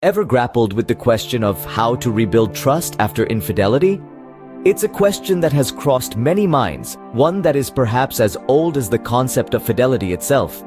Ever grappled with the question of how to rebuild trust after infidelity? It's a question that has crossed many minds, one that is perhaps as old as the concept of fidelity itself.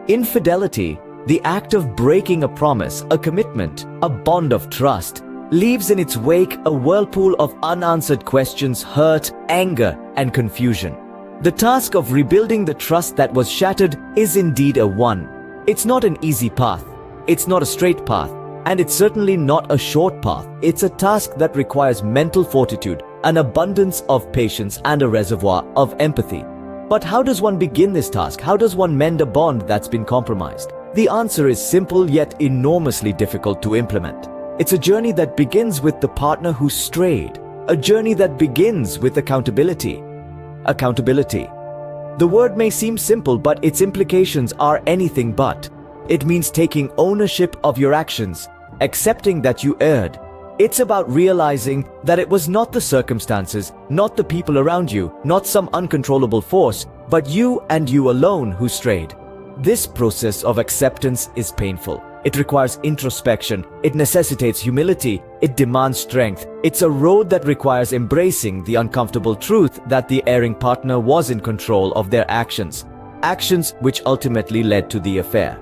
Infidelity, the act of breaking a promise, a commitment, a bond of trust, leaves in its wake a whirlpool of unanswered questions, hurt, anger, and confusion. The task of rebuilding the trust that was shattered is indeed a one. It's not an easy path. It's not a straight path. And it's certainly not a short path. It's a task that requires mental fortitude, an abundance of patience, and a reservoir of empathy. But how does one begin this task? How does one mend a bond that's been compromised? The answer is simple yet enormously difficult to implement. It's a journey that begins with the partner who strayed. A journey that begins with accountability. Accountability. The word may seem simple, but its implications are anything but. It means taking ownership of your actions, accepting that you erred. It's about realizing that it was not the circumstances, not the people around you, not some uncontrollable force, but you and you alone who strayed. This process of acceptance is painful. It requires introspection. It necessitates humility. It demands strength. It's a road that requires embracing the uncomfortable truth that the erring partner was in control of their actions. Actions which ultimately led to the affair.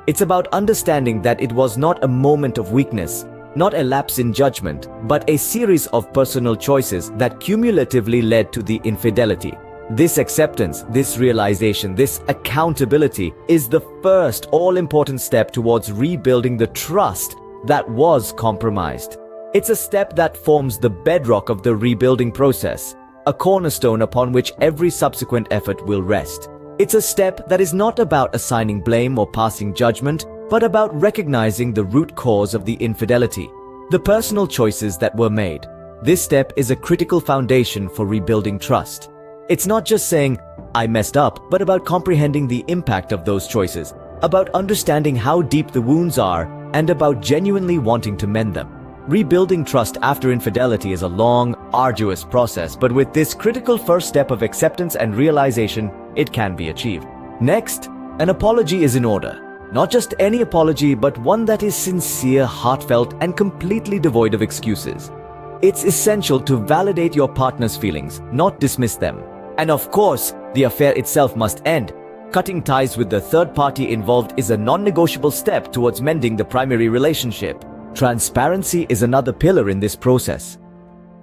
It's about understanding that it was not a moment of weakness, not a lapse in judgment, but a series of personal choices that cumulatively led to the infidelity. This acceptance, this realization, this accountability is the first all-important step towards rebuilding the trust that was compromised. It's a step that forms the bedrock of the rebuilding process, a cornerstone upon which every subsequent effort will rest. It's a step that is not about assigning blame or passing judgment, but about recognizing the root cause of the infidelity, the personal choices that were made. This step is a critical foundation for rebuilding trust. It's not just saying, "I messed up," but about comprehending the impact of those choices, about understanding how deep the wounds are, and about genuinely wanting to mend them. Rebuilding trust after infidelity is a long, arduous process, but with this critical first step of acceptance and realization, it can be achieved. Next, an apology is in order. Not just any apology, but one that is sincere, heartfelt, and completely devoid of excuses. It's essential to validate your partner's feelings, not dismiss them. And of course, the affair itself must end. Cutting ties with the third party involved is a non-negotiable step towards mending the primary relationship. Transparency is another pillar in this process.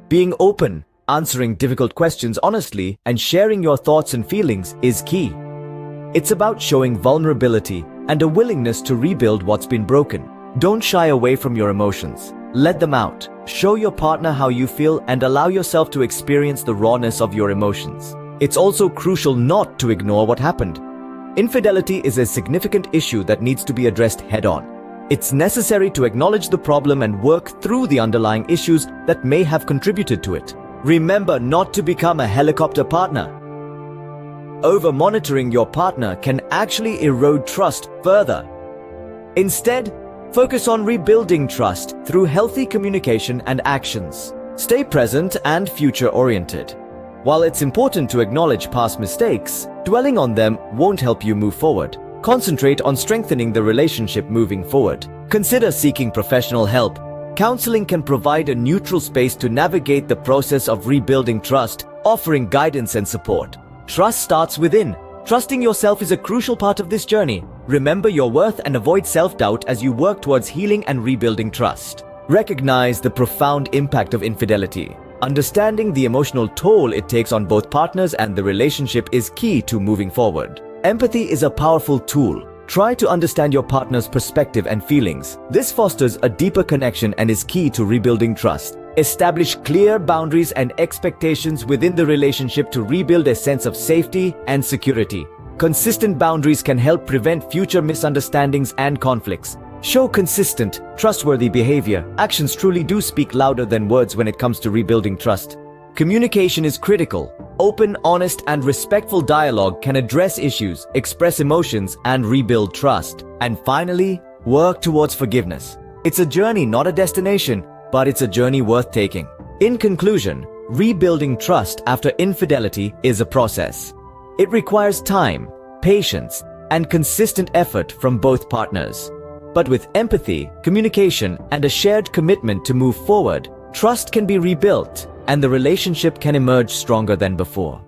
Being open, answering difficult questions honestly, and sharing your thoughts and feelings is key. It's about showing vulnerability and a willingness to rebuild what's been broken. Don't shy away from your emotions. Let them out. Show your partner how you feel and allow yourself to experience the rawness of your emotions. It's also crucial not to ignore what happened. Infidelity is a significant issue that needs to be addressed head-on. It's necessary to acknowledge the problem and work through the underlying issues that may have contributed to it. Remember not to become a helicopter partner. Over-monitoring your partner can actually erode trust further. Instead, focus on rebuilding trust through healthy communication and actions. Stay present and future-oriented. While it's important to acknowledge past mistakes, dwelling on them won't help you move forward. Concentrate on strengthening the relationship moving forward. Consider seeking professional help. Counseling can provide a neutral space to navigate the process of rebuilding trust, offering guidance and support. Trust starts within. Trusting yourself is a crucial part of this journey. Remember your worth and avoid self-doubt as you work towards healing and rebuilding trust. Recognize the profound impact of infidelity. Understanding the emotional toll it takes on both partners and the relationship is key to moving forward. Empathy is a powerful tool. Try to understand your partner's perspective and feelings. This fosters a deeper connection and is key to rebuilding trust. Establish clear boundaries and expectations within the relationship to rebuild a sense of safety and security. Consistent boundaries can help prevent future misunderstandings and conflicts. Show consistent, trustworthy behavior. Actions truly do speak louder than words when it comes to rebuilding trust. Communication is critical. Open, honest, and respectful dialogue can address issues, express emotions, and rebuild trust. And finally, work towards forgiveness. It's a journey, not a destination, but it's a journey worth taking. In conclusion, rebuilding trust after infidelity is a process. It requires time, patience, and consistent effort from both partners. But with empathy, communication, and a shared commitment to move forward, trust can be rebuilt, and the relationship can emerge stronger than before.